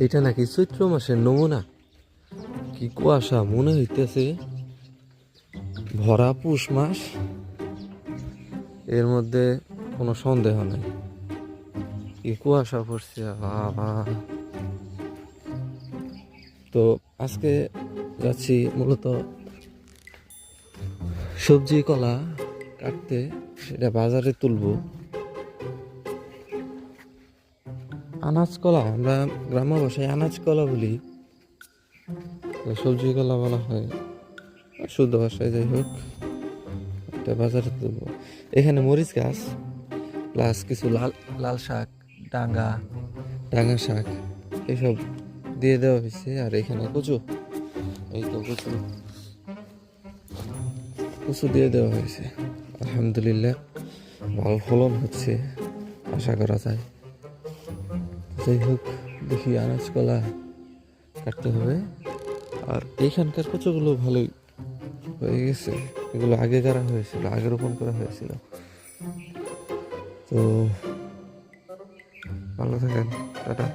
এটা নাকি চৈত্র মাসের নমুনা। কি কুয়াশা, মনে হইতেছে ভরা পুষ মাস, এর মধ্যে কোনো সন্দেহ নাই। কি কুয়াশা পড়ছে বাবা। তো আজকে যাচ্ছি মূলত সবজি কলা কাটতে, সেটা বাজারে তুলবো। আনাজ কলা, আমরা গ্রাম্য ভাষায় আনাজ কলা বলি, সবজি কলা বলা হয় শুদ্ধ ভাষায়। যাই হোক, এটা বাজারে তুলবো। এখানে মরিচ গাছ প্লাস কিছু লাল লাল শাক, ডাঙা শাক এসব দিয়ে দেওয়া হয়েছে। আর এখানে কচু, এই তো কচু কচু দিয়ে দেওয়া হয়েছে। আলহামদুলিল্লাহ ভালো ফলন হচ্ছে, আশা করা যায়। যাই হোক, দেখি আনাজ কলা কাটতে হবে। আর এইখানকার কচুগুলো ভালোই হয়ে গেছে, এগুলো আগে করা হয়েছিল, আগে রোপণ করা হয়েছিল। তো ভালো থাকেন, টাটা।